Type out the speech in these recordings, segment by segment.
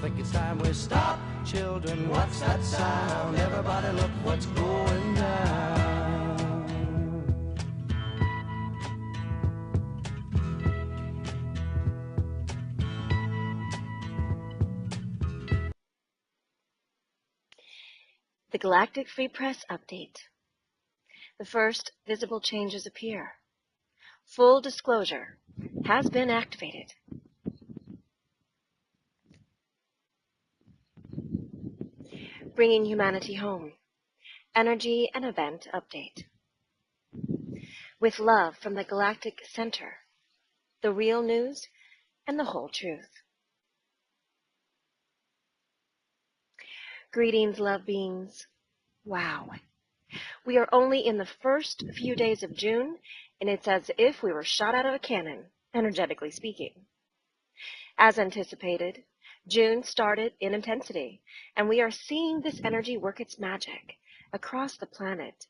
think it's time we stop. Children, what's that sound? Everybody look what's going down. The Galactic Free Press Update. The first visible changes appear. Full disclosure has been activated. Bringing humanity home. Energy and event update. With love from the Galactic Center. The real news and the whole truth. Greetings, love beings. Wow. We are only in the first few days of June, and it's as if we were shot out of a cannon, energetically speaking. As anticipated, June started in intensity, and we are seeing this energy work its magic across the planet,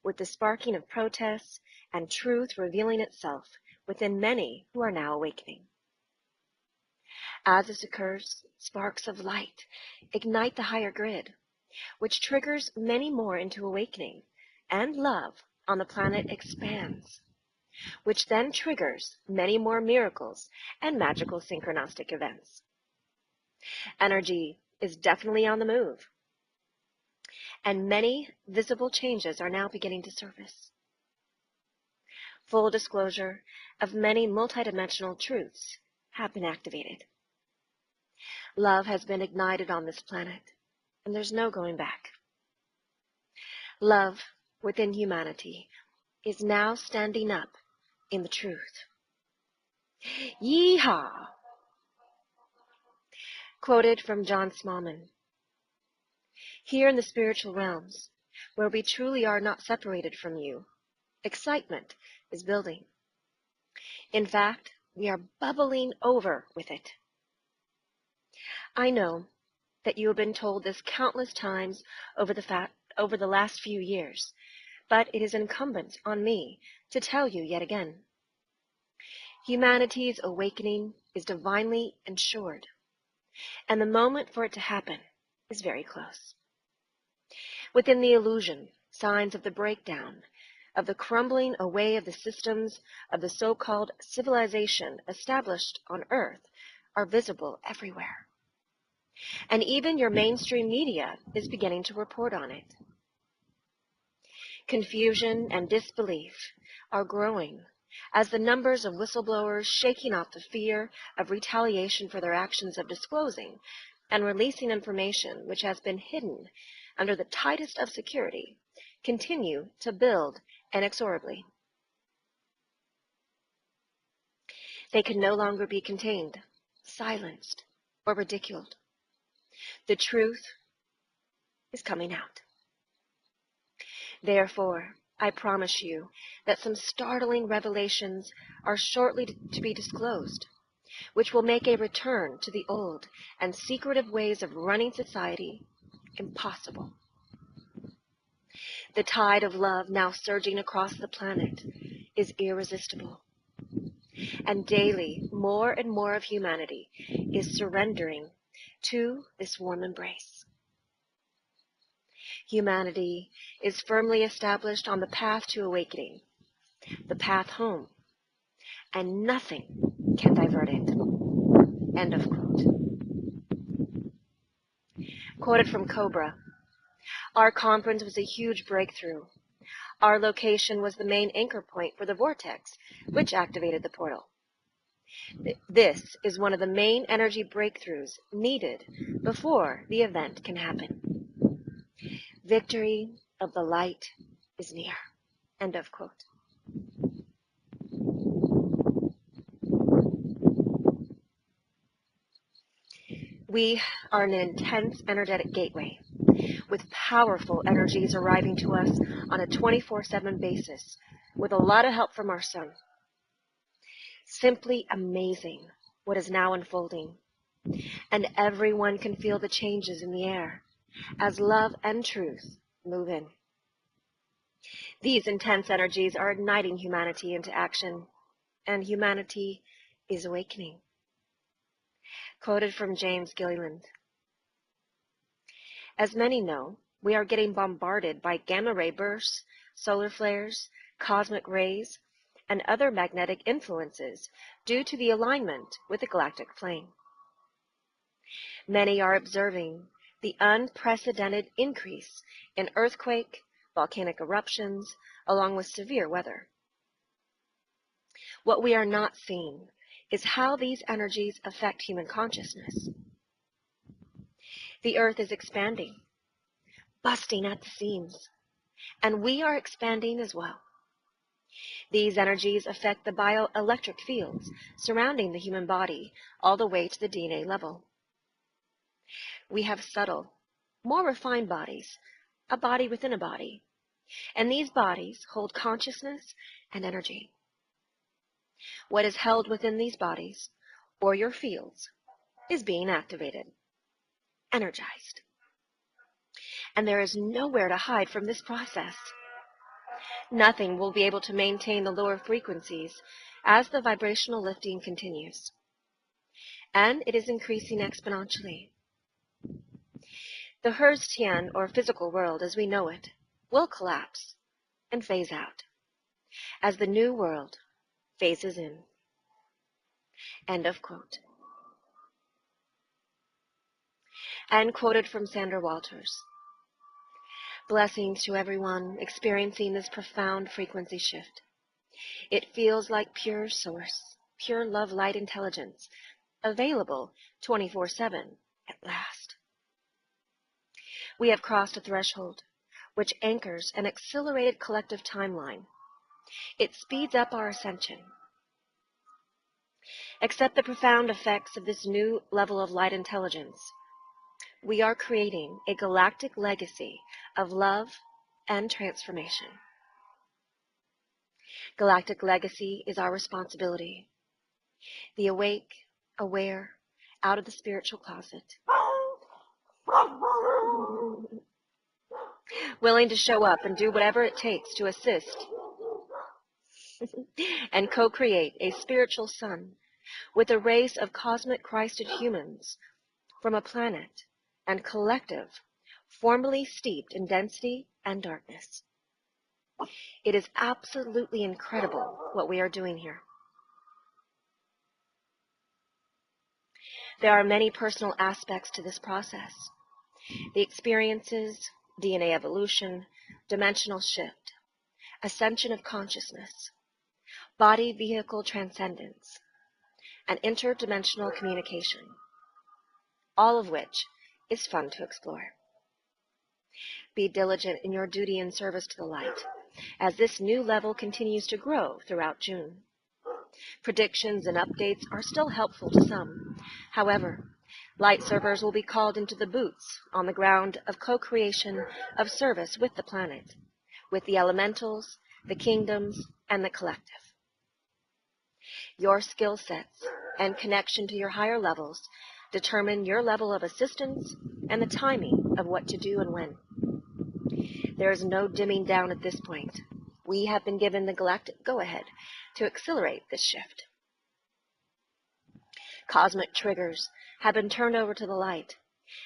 with the sparking of protests and truth revealing itself within many who are now awakening. As this occurs, sparks of light ignite the higher grid, which triggers many more into awakening, and love on the planet expands, which then triggers many more miracles and magical synchronistic events. Energy is definitely on the move, and many visible changes are now beginning to surface. Full disclosure of many multidimensional truths have been activated. Love has been ignited on this planet, and there's no going back. Love within humanity is now standing up in the truth. Yeehaw! Quoted from John Smallman. Here in the spiritual realms, where we truly are not separated from you, excitement is building. In fact, we are bubbling over with it. I know that you have been told this countless times over the last few years, but it is incumbent on me to tell you yet again. Humanity's awakening is divinely ensured, and the moment for it to happen is very close. Within the illusion, signs of the breakdown, of the crumbling away of the systems of the so-called civilization established on Earth are visible everywhere. And even your mainstream media is beginning to report on it. Confusion and disbelief are growing as the numbers of whistleblowers shaking off the fear of retaliation for their actions of disclosing and releasing information which has been hidden under the tightest of security continue to build inexorably. They can no longer be contained, silenced, or ridiculed. The truth is coming out. Therefore, I promise you that some startling revelations are shortly to be disclosed, which will make a return to the old and secretive ways of running society impossible. The tide of love now surging across the planet is irresistible, and daily more and more of humanity is surrendering to this warm embrace. Humanity is firmly established on the path to awakening, the path home, and nothing can divert it. End of quote. Quoted from Cobra. Our conference was a huge breakthrough. Our location was the main anchor point for the vortex, which activated the portal. This is one of the main energy breakthroughs needed before the event can happen. Victory of the light is near. End of quote. We are an intense energetic gateway with powerful energies arriving to us on a 24/7 basis with a lot of help from our sun. Simply amazing what is now unfolding, and everyone can feel the changes in the air as love and truth move in. These intense energies are igniting humanity into action, and humanity is awakening. Quoted from James Gilliland. As many know, we are getting bombarded by gamma ray bursts, solar flares, cosmic rays, and other magnetic influences due to the alignment with the galactic plane. Many are observing the unprecedented increase in earthquake, volcanic eruptions, along with severe weather. What we are not seeing is how these energies affect human consciousness. The Earth is expanding, busting at the seams, and we are expanding as well. These energies affect the bioelectric fields surrounding the human body all the way to the DNA level. We have subtle, more refined bodies, a body within a body, and these bodies hold consciousness and energy. What is held within these bodies, or your fields, is being activated, energized. And there is nowhere to hide from this process. Nothing will be able to maintain the lower frequencies as the vibrational lifting continues. And it is increasing exponentially. The Herztian, or physical world as we know it, will collapse and phase out as the new world phases in. End of quote. And quoted from Sandra Walters. Blessings to everyone experiencing this profound frequency shift. It feels like pure source, pure love, light, intelligence, available 24/7 at last. We have crossed a threshold which anchors an accelerated collective timeline. It speeds up our ascension. Accept the profound effects of this new level of light intelligence. We are creating a galactic legacy of love and transformation. Galactic legacy is our responsibility. The awake, aware, out of the spiritual closet. Willing to show up and do whatever it takes to assist and co-create a spiritual sun with a race of cosmic Christed humans from a planet and collective formerly steeped in density and darkness. It is absolutely incredible what we are doing here. There are many personal aspects to this process. The experiences, DNA evolution, dimensional shift, ascension of consciousness, body-vehicle transcendence, and interdimensional communication, all of which is fun to explore. Be diligent in your duty and service to the light, as this new level continues to grow throughout June. Predictions and updates are still helpful to some. However, light servers will be called into the boots on the ground of co-creation of service with the planet, with the elementals, the kingdoms, and the collective. Your skill sets and connection to your higher levels determine your level of assistance and the timing of what to do and when. There is no dimming down at this point. We have been given the galactic go-ahead to accelerate this shift. Cosmic triggers have been turned over to the light,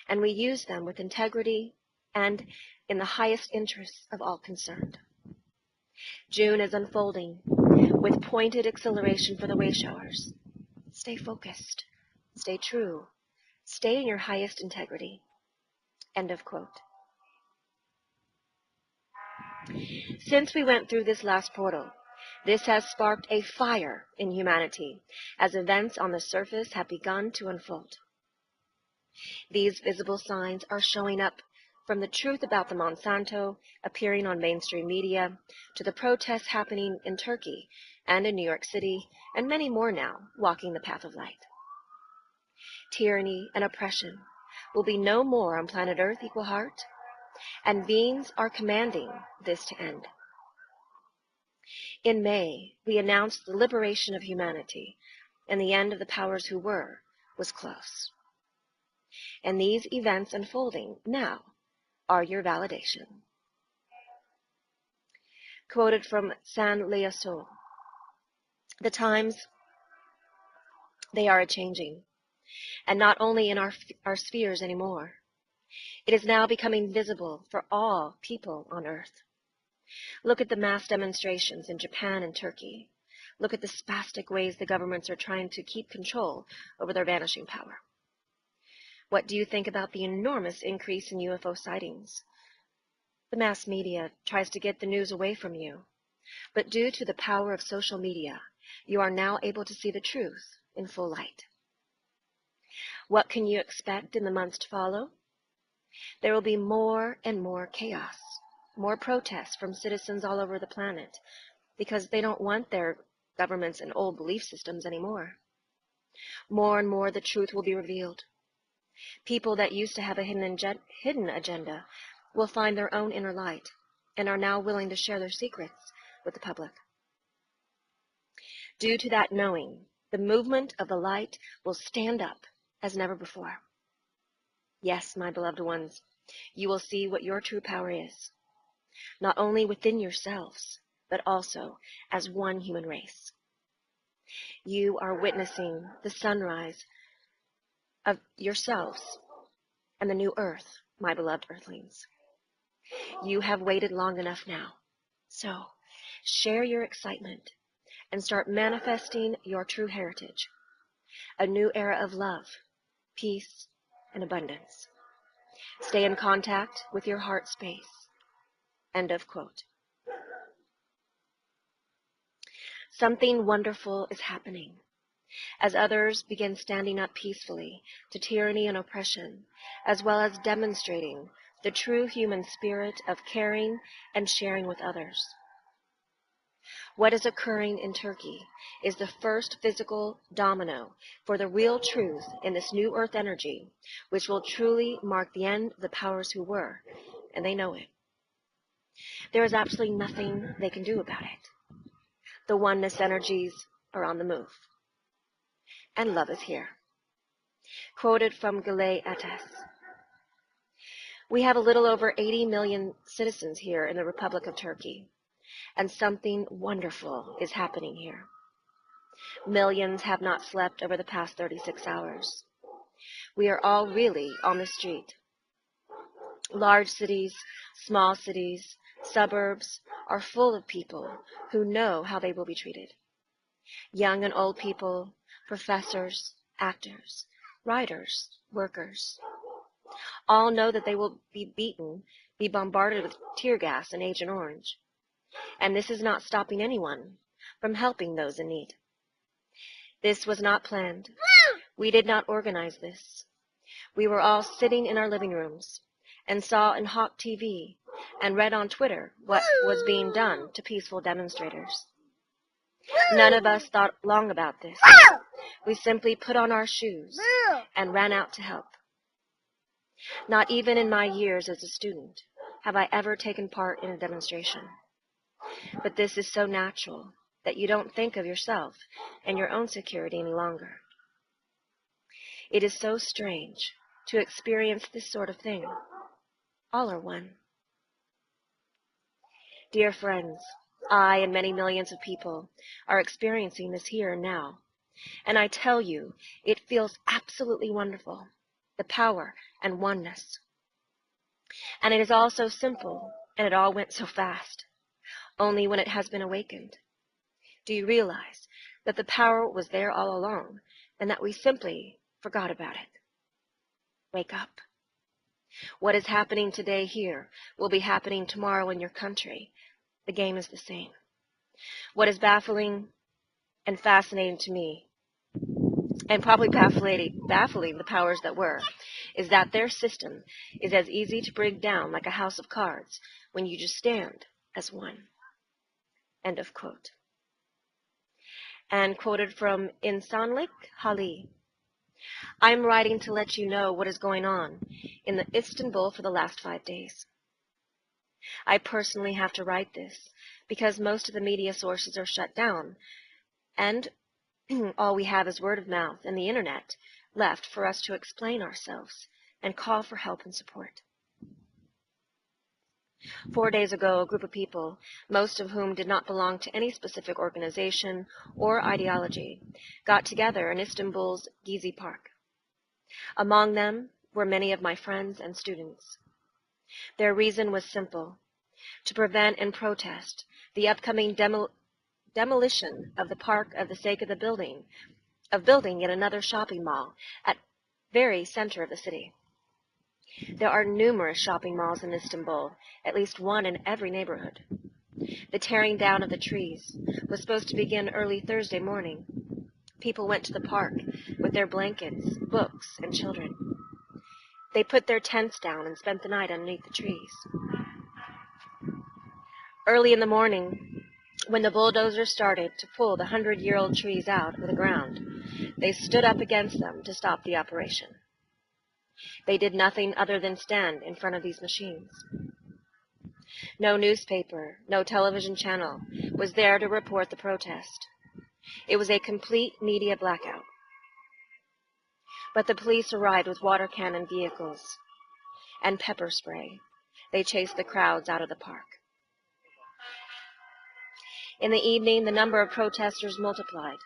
and we use them with integrity and in the highest interests of all concerned. June is unfolding with pointed acceleration for the wayshowers. Stay focused, stay true, stay in your highest integrity. End of quote. Since we went through this last portal, this has sparked a fire in humanity as events on the surface have begun to unfold. These visible signs are showing up from the truth about the Monsanto appearing on mainstream media to the protests happening in Turkey and in New York City and many more now walking the path of light. Tyranny and oppression will be no more on planet Earth, equal heart, and beings are commanding this to end. In May, we announced the liberation of humanity, and the end of the powers who were was close. And these events unfolding now are your validation. Quoted from San Liasso, the times, they are a-changing, and not only in our spheres anymore. It is now becoming visible for all people on Earth. Look at the mass demonstrations in Japan and Turkey. Look at the spastic ways the governments are trying to keep control over their vanishing power. What do you think about the enormous increase in UFO sightings? The mass media tries to get the news away from you, but due to the power of social media, you are now able to see the truth in full light. What can you expect in the months to follow? There will be more and more chaos, more protests from citizens all over the planet, because they don't want their governments and old belief systems anymore. More and more the truth will be revealed. People that used to have a hidden agenda will find their own inner light and are now willing to share their secrets with the public. Due to that knowing, the movement of the light will stand up as never before. Yes, my beloved ones, you will see what your true power is, not only within yourselves, but also as one human race. You are witnessing the sunrise of yourselves and the new earth, my beloved earthlings. You have waited long enough now, so share your excitement and start manifesting your true heritage, a new era of love, peace, and abundance. Stay in contact with your heart space. End of quote. Something wonderful is happening as others begin standing up peacefully to tyranny and oppression, as well as demonstrating the true human spirit of caring and sharing with others. What is occurring in Turkey is the first physical domino for the real truth in this new earth energy, which will truly mark the end of the powers who were, and they know it. There is absolutely nothing they can do about it. The oneness energies are on the move. And love is here. Quoted from Gülay Ateş. We have a little over 80 million citizens here in the Republic of Turkey, and something wonderful is happening here. Millions have not slept over the past 36 hours. We are all really on the street. Large cities, small cities, suburbs are full of people who know how they will be treated. Young and old people, professors, actors, writers, workers, all know that they will be beaten, be bombarded with tear gas and Agent Orange. And this is not stopping anyone from helping those in need. This was not planned. We did not organize this. We were all sitting in our living rooms and saw in Hawk TV and read on Twitter what was being done to peaceful demonstrators. None of us thought long about this. We simply put on our shoes and ran out to help. Not even in my years as a student have I ever taken part in a demonstration. But this is so natural that you don't think of yourself and your own security any longer. It is so strange to experience this sort of thing. All are one. Dear friends, I and many millions of people are experiencing this here and now. And I tell you, it feels absolutely wonderful, the power and oneness. And it is all so simple, and it all went so fast, only when it has been awakened. Do you realize that the power was there all along, and that we simply forgot about it? Wake up. What is happening today here will be happening tomorrow in your country. The game is the same. What is baffling and fascinating to me, and probably baffling the powers that were, is that their system is as easy to bring down like a house of cards when you just stand as one. End of quote. And quoted from İnsanlık Hali. I'm writing to let you know what is going on in Istanbul for the last 5 days. I personally have to write this because most of the media sources are shut down, and all we have is word of mouth and the internet left for us to explain ourselves and call for help and support. 4 days ago, a group of people, most of whom did not belong to any specific organization or ideology, got together in Istanbul's Gezi Park. Among them were many of my friends and students. Their reason was simple: to prevent and protest the upcoming demolition of the park of the sake of building yet another shopping mall at very center of the city. There are numerous shopping malls in Istanbul, at least one in every neighborhood. The tearing down of the trees was supposed to begin early Thursday morning. People went to the park with their blankets, books, and children. They put their tents down and spent the night underneath the trees. Early in the morning, when the bulldozers started to pull the 100-year-old trees out of the ground, they stood up against them to stop the operation. They did nothing other than stand in front of these machines. No newspaper, no television channel was there to report the protest. It was a complete media blackout. But the police arrived with water cannon vehicles and pepper spray. They chased the crowds out of the park. In the evening, the number of protesters multiplied.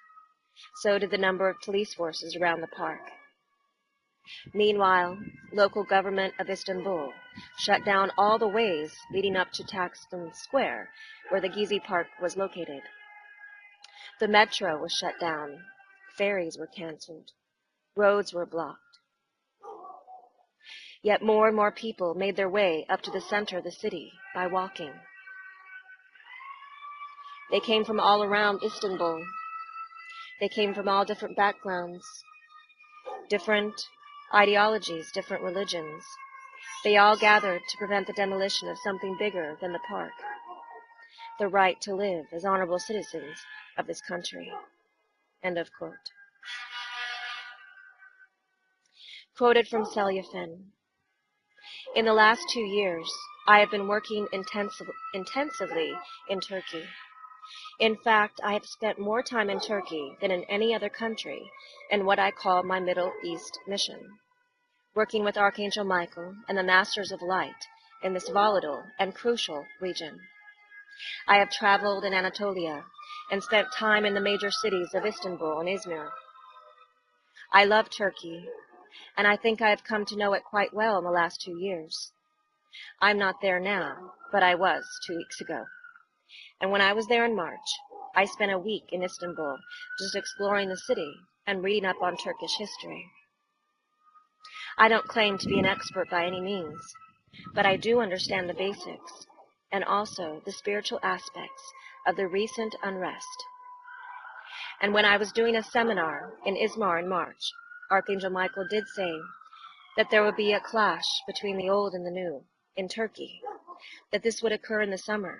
So did the number of police forces around the park. Meanwhile, local government of Istanbul shut down all the ways leading up to Taksim Square, where the Gezi Park was located. The metro was shut down. Ferries were canceled. Roads were blocked. Yet more and more people made their way up to the center of the city by walking. They came from all around Istanbul. They came from all different backgrounds, different ideologies, different religions. They all gathered to prevent the demolition of something bigger than the park, the right to live as honorable citizens of this country. End of quote. Quoted from Selyefin. In the last 2 years, I have been working intensively in Turkey. In fact, I have spent more time in Turkey than in any other country in what I call my Middle East mission, working with Archangel Michael and the Masters of Light in this volatile and crucial region. I have traveled in Anatolia and spent time in the major cities of Istanbul and Izmir. I love Turkey, and I think I have come to know it quite well in the last 2 years. I'm not there now, but I was 2 weeks ago. And when I was there in March, I spent a week in Istanbul just exploring the city and reading up on Turkish history. I don't claim to be an expert by any means, but I do understand the basics and also the spiritual aspects of the recent unrest. And when I was doing a seminar in Izmir in March, Archangel Michael did say that there would be a clash between the old and the new in Turkey, that this would occur in the summer,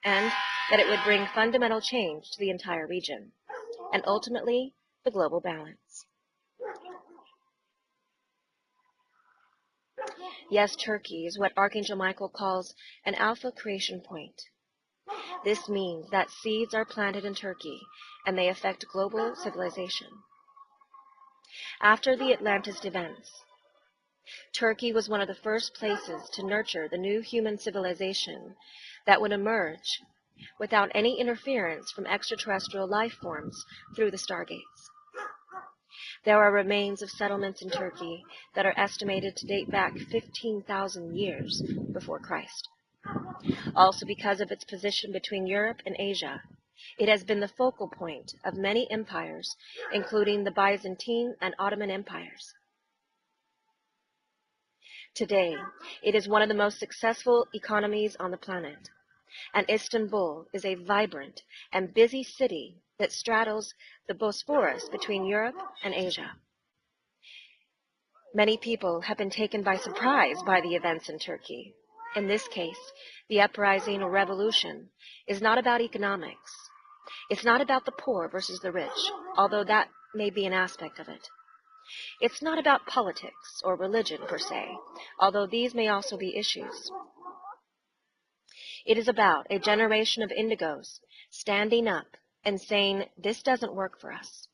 and that it would bring fundamental change to the entire region, and ultimately the global balance. Yes, Turkey is what Archangel Michael calls an alpha creation point. This means that seeds are planted in Turkey and they affect global civilization. After the Atlantis events, Turkey was one of the first places to nurture the new human civilization that would emerge without any interference from extraterrestrial life forms through the stargates. There are remains of settlements in Turkey that are estimated to date back 15,000 years before Christ. Also, because of its position between Europe and Asia, it has been the focal point of many empires, including the Byzantine and Ottoman empires. Today, it is one of the most successful economies on the planet, and Istanbul is a vibrant and busy city that straddles the Bosphorus between Europe and Asia. Many people have been taken by surprise by the events in Turkey. In this case, the uprising or revolution is not about economics. It's not about the poor versus the rich, although that may be an aspect of it. It's not about politics or religion per se, although these may also be issues. It is about a generation of indigos standing up and saying, this doesn't work for us.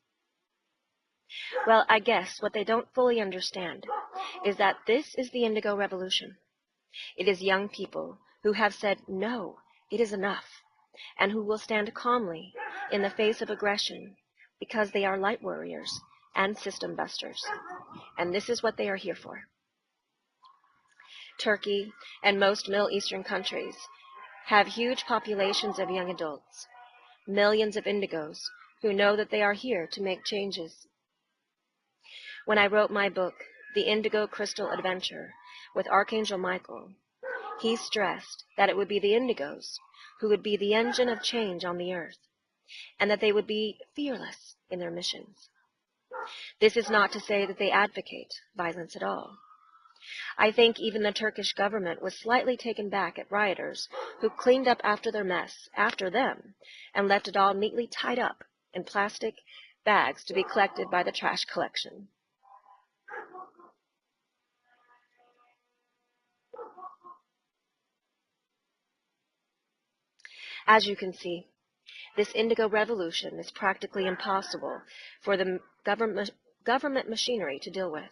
Well, I guess what they don't fully understand is that this is the Indigo Revolution. It is young people who have said, no, it is enough, and who will stand calmly in the face of aggression because they are light warriors and system busters. And this is what they are here for. Turkey, and most Middle Eastern countries have huge populations of young adults, millions of indigos who know that they are here to make changes. When I wrote my book, The Indigo Crystal Adventure, with Archangel Michael, he stressed that it would be the indigos who would be the engine of change on the earth, and that they would be fearless in their missions. This is not to say that they advocate violence at all. I think even the Turkish government was slightly taken back at rioters who cleaned up after their mess after them and left it all neatly tied up in plastic bags to be collected by the trash collection. As you can see, this indigo revolution is practically impossible for the government machinery to deal with.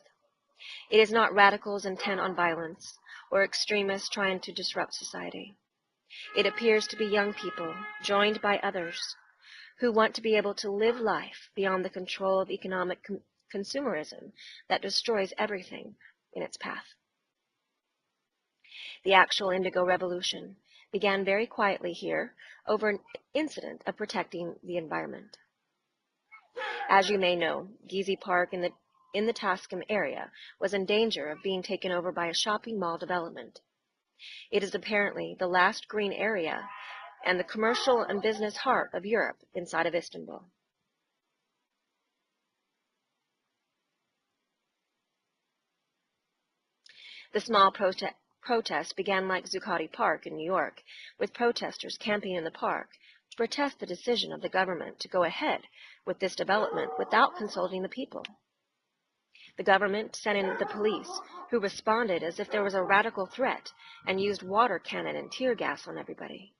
It is not radicals intent on violence or extremists trying to disrupt society. It appears to be young people, joined by others, who want to be able to live life beyond the control of economic consumerism that destroys everything in its path. The actual indigo revolution began very quietly here over an incident of protecting the environment. As you may know, Gezi Park in the Tascam area was in danger of being taken over by a shopping mall development. It is apparently the last green area and the commercial and business heart of Europe inside of Istanbul. The small protest began like Zuccotti Park in New York, with protesters camping in the park to protest the decision of the government to go ahead with this development without consulting the people. The government sent in the police, who responded as if there was a radical threat and used water cannon and tear gas on everybody.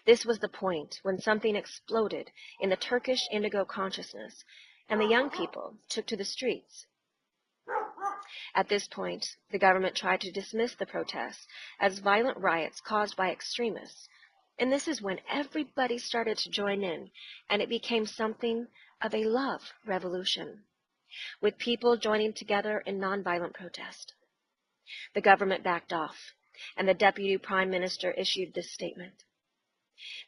This was the point when something exploded in the Turkish indigo consciousness, and the young people took to the streets. At this point, the government tried to dismiss the protests as violent riots caused by extremists, and this is when everybody started to join in, and it became something of a love revolution, with people joining together in nonviolent protest. The government backed off, and the Deputy Prime Minister issued this statement.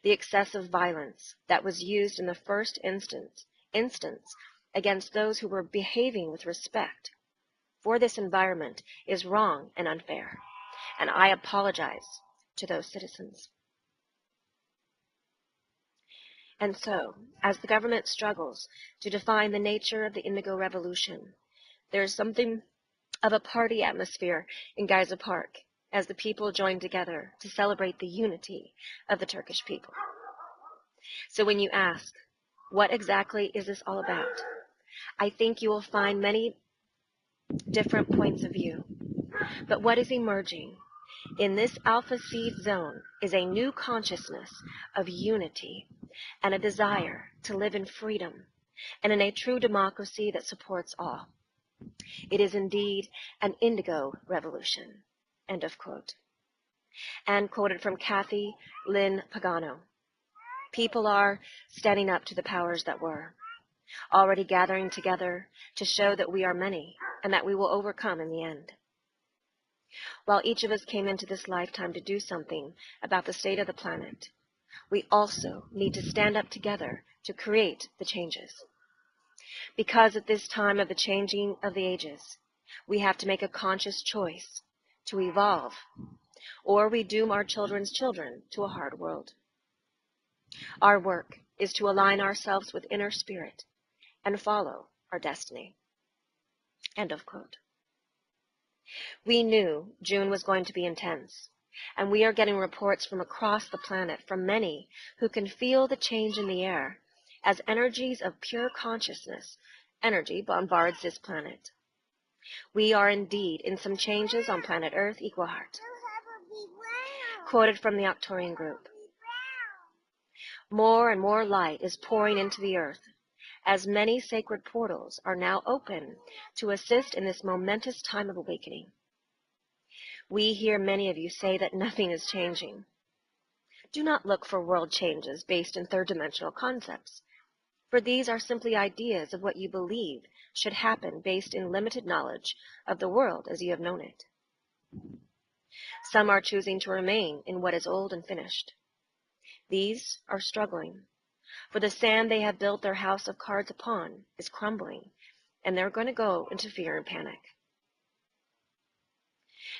The excessive violence that was used in the first instance against those who were behaving with respect for this environment is wrong and unfair, and I apologize to those citizens. And so, as the government struggles to define the nature of the Indigo Revolution, there is something of a party atmosphere in Gezi Park as the people join together to celebrate the unity of the Turkish people. So when you ask, what exactly is this all about? I think you will find many different points of view. But what is emerging in this alpha seed zone is a new consciousness of unity and a desire to live in freedom and in a true democracy that supports all. It is indeed an indigo revolution. End of quote. And quoted from Kathy Lynn Pagano. People are standing up to the powers that were, already gathering together to show that we are many and that we will overcome in the end. While each of us came into this lifetime to do something about the state of the planet, we also need to stand up together to create the changes. Because at this time of the changing of the ages, we have to make a conscious choice to evolve, or we doom our children's children to a hard world. Our work is to align ourselves with inner spirit and follow our destiny. End of quote. We knew June was going to be intense, and we are getting reports from across the planet from many who can feel the change in the air as energies of pure consciousness energy bombards this planet. We are indeed in some changes on planet Earth equal heart. Quoted from the Arcturian group. More and more light is pouring into the earth, as many sacred portals are now open to assist in this momentous time of awakening. We hear many of you say that nothing is changing. Do not look for world changes based in third-dimensional concepts, for these are simply ideas of what you believe should happen based in limited knowledge of the world as you have known it. Some are choosing to remain in what is old and finished. These are struggling, for the sand they have built their house of cards upon is crumbling, and they're going to go into fear and panic.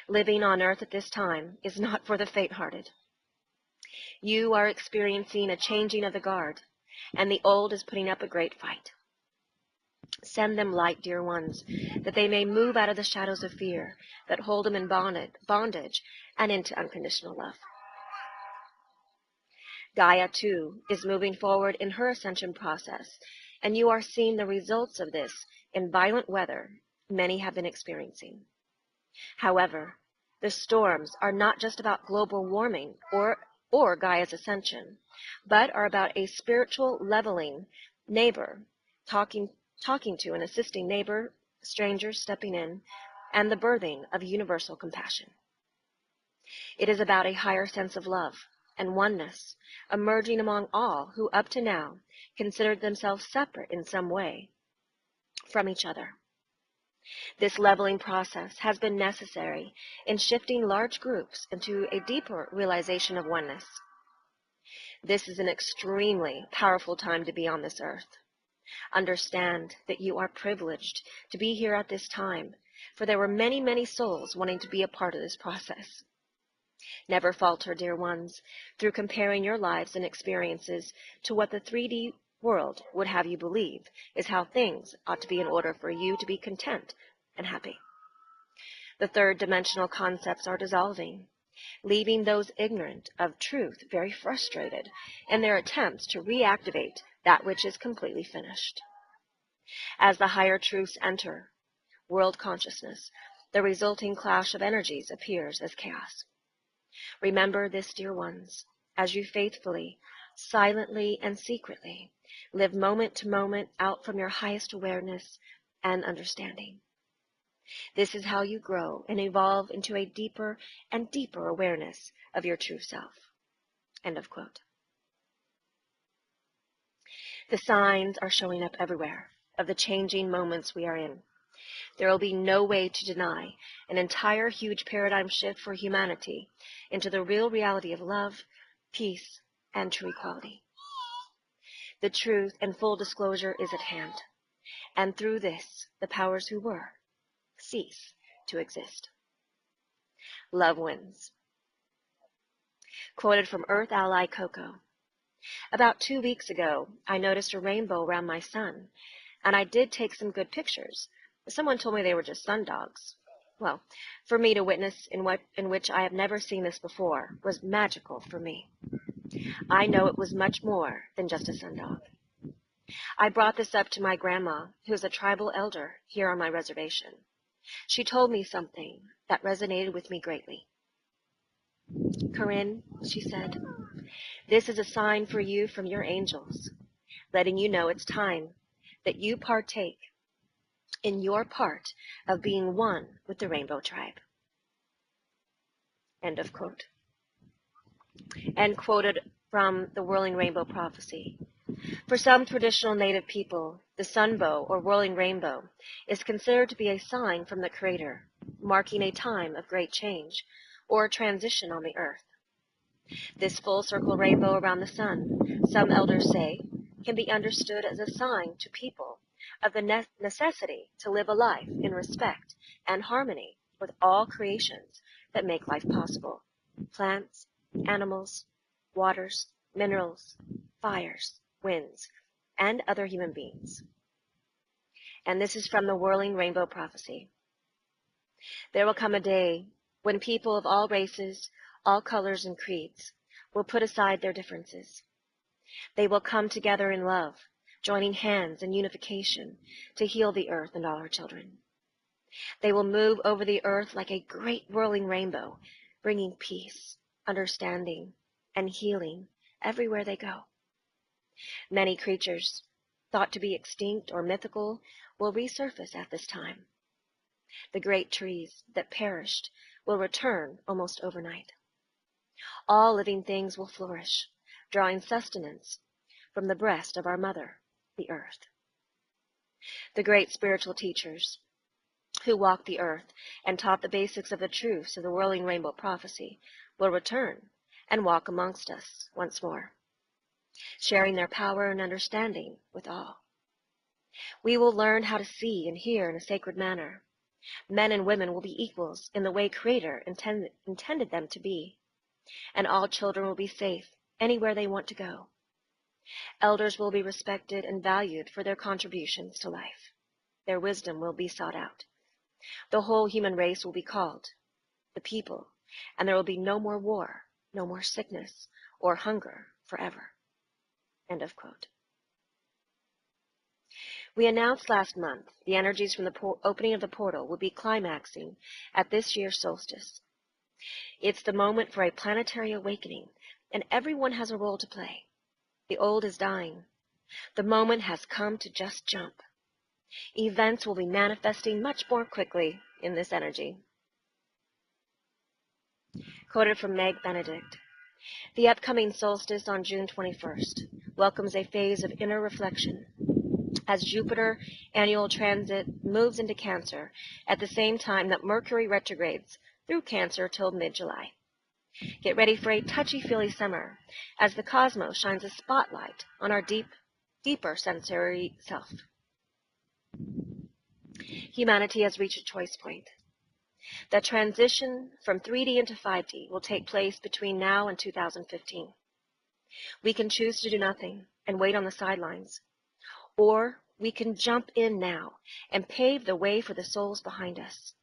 Living on earth at this time is not for the faint-hearted. You are experiencing a changing of the guard, and the old is putting up a great fight. Send them light, dear ones, that they may move out of the shadows of fear that hold them in bondage and into unconditional love. Gaia, too, is moving forward in her ascension process, and you are seeing the results of this in violent weather many have been experiencing. However, the storms are not just about global warming or Gaia's ascension, but are about a spiritual leveling neighbor, talking to and assisting neighbor, strangers stepping in, and the birthing of universal compassion. It is about a higher sense of love and oneness emerging among all who up to now considered themselves separate in some way from each other. This leveling process has been necessary in shifting large groups into a deeper realization of oneness. This is an extremely powerful time to be on this earth. Understand that you are privileged to be here at this time, for there were many, many souls wanting to be a part of this process. Never falter, dear ones, through comparing your lives and experiences to what the 3D world would have you believe is how things ought to be in order for you to be content and happy. The third dimensional concepts are dissolving, leaving those ignorant of truth very frustrated in their attempts to reactivate that which is completely finished. As the higher truths enter world consciousness, the resulting clash of energies appears as chaos. Remember this, dear ones, as you faithfully, silently, and secretly live moment to moment out from your highest awareness and understanding. This is how you grow and evolve into a deeper and deeper awareness of your true self. End of quote. The signs are showing up everywhere of the changing moments we are in. There will be no way to deny an entire huge paradigm shift for humanity into the real reality of love, peace, and true equality. The truth and full disclosure is at hand, and through this, the powers who were cease to exist. Love wins. Quoted from Earth Ally Coco. About 2 weeks ago, I noticed a rainbow around my sun, and I did take some good pictures. Someone told me they were just sundogs. Well, for me to witness in which I have never seen this before was magical for me. I know it was much more than just a sundog. I brought this up to my grandma, who is a tribal elder here on my reservation. She told me something that resonated with me greatly. Corinne, she said, this is a sign for you from your angels, letting you know it's time that you partake in your part of being one with the Rainbow Tribe. End of quote. And quoted from the Whirling Rainbow Prophecy. For some traditional native people, the sunbow or whirling rainbow is considered to be a sign from the Creator, marking a time of great change or transition on the earth. This full circle rainbow around the sun, some elders say, can be understood as a sign to people of the necessity to live a life in respect and harmony with all creations that make life possible: plants, animals, waters, minerals, fires, winds, and other human beings. And this is from the Whirling Rainbow Prophecy. There will come a day when people of all races, all colors and creeds will put aside their differences. They will come together in love, joining hands in unification to heal the earth and all her children. They will move over the earth like a great whirling rainbow, bringing peace, understanding, and healing everywhere they go. Many creatures, thought to be extinct or mythical, will resurface at this time. The great trees that perished will return almost overnight. All living things will flourish, drawing sustenance from the breast of our mother, the earth. The great spiritual teachers who walked the earth and taught the basics of the truths of the whirling rainbow prophecy, will return and walk amongst us once more, sharing their power and understanding with all. We will learn how to see and hear in a sacred manner. Men and women will be equals in the way Creator intended them to be, and all children will be safe anywhere they want to go. Elders will be respected and valued for their contributions to life. Their wisdom will be sought out. The whole human race will be called the people, and there will be no more war, no more sickness or hunger forever. End of quote. We announced last month the energies from the opening of the portal will be climaxing at this year's solstice. It's the moment for a planetary awakening, and everyone has a role to play. The old is dying. The moment has come to just jump. Events will be manifesting much more quickly in this energy. Quoted from Meg Benedict. The upcoming solstice on June 21st welcomes a phase of inner reflection as Jupiter annual transit moves into Cancer at the same time that Mercury retrogrades through Cancer till mid-July. Get ready for a touchy-feely summer as the cosmos shines a spotlight on our deeper sensory self. Humanity has reached a choice point. The transition from 3D into 5D will take place between now and 2015. We can choose to do nothing and wait on the sidelines, or we can jump in now and pave the way for the souls behind us.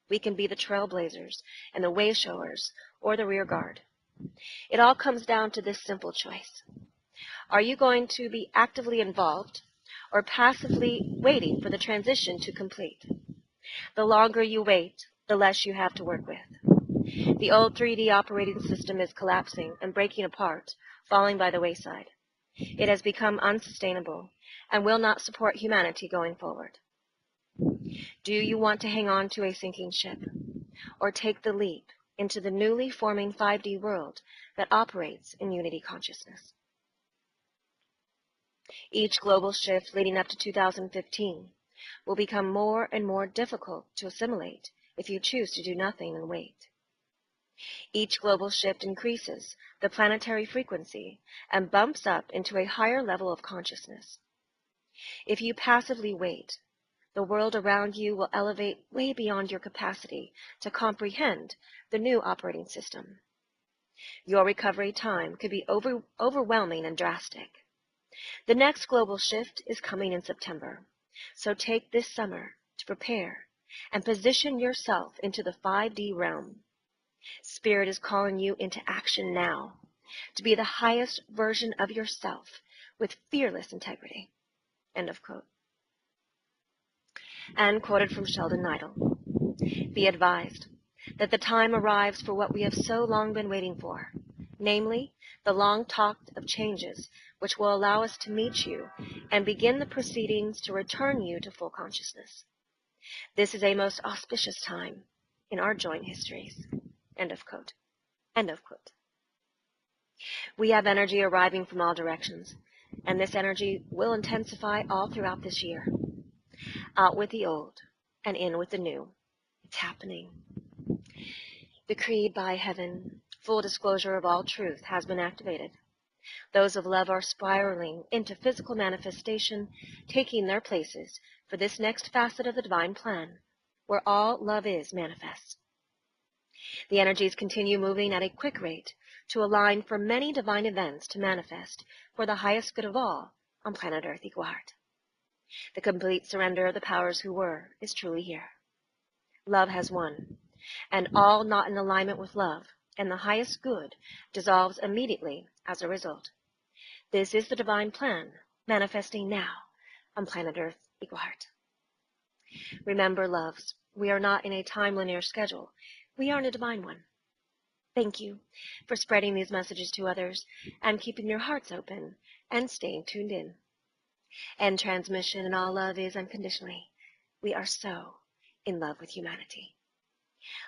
We can be the trailblazers and the way showers or the rear guard. It all comes down to this simple choice. Are you going to be actively involved or passively waiting for the transition to complete? The longer you wait, the less you have to work with. The old 3D operating system is collapsing and breaking apart, falling by the wayside. It has become unsustainable and will not support humanity going forward. Do you want to hang on to a sinking ship or take the leap into the newly forming 5D world that operates in unity consciousness? Each global shift leading up to 2015 will become more and more difficult to assimilate if you choose to do nothing and wait. Each global shift increases the planetary frequency and bumps up into a higher level of consciousness. If you passively wait, the world around you will elevate way beyond your capacity to comprehend the new operating system. Your recovery time could be overwhelming and drastic. The next global shift is coming in September, so take this summer to prepare and position yourself into the 5D realm. Spirit is calling you into action now to be the highest version of yourself with fearless integrity. End of quote. And quoted from Sheldon Neidle. Be advised that the time arrives for what we have so long been waiting for, namely the long talked of changes which will allow us to meet you and begin the proceedings to return you to full consciousness. This is a most auspicious time in our joint histories. End of quote. End of quote. We have energy arriving from all directions, and this energy will intensify all throughout this year. Out with the old and in with the new. It's happening. Decreed by heaven, full disclosure of all truth has been activated. Those of love are spiraling into physical manifestation, taking their places for this next facet of the divine plan, where all love is manifest. The energies continue moving at a quick rate to align for many divine events to manifest for the highest good of all on planet Earth Equal Heart. The complete surrender of the powers who were is truly here. Love has won, and all not in alignment with love and the highest good dissolves immediately as a result. This is the divine plan manifesting now on planet Earth Equal Heart. Remember, loves, we are not in a time linear schedule. We are in a divine one. Thank you for spreading these messages to others and keeping your hearts open and staying tuned in. End transmission, and all love is unconditionally. We are so in love with humanity.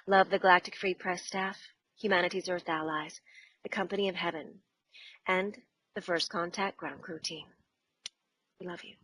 Love the Galactic Free Press staff, Humanity's Earth Allies, the Company of Heaven, and the First Contact Ground Crew team. We love you.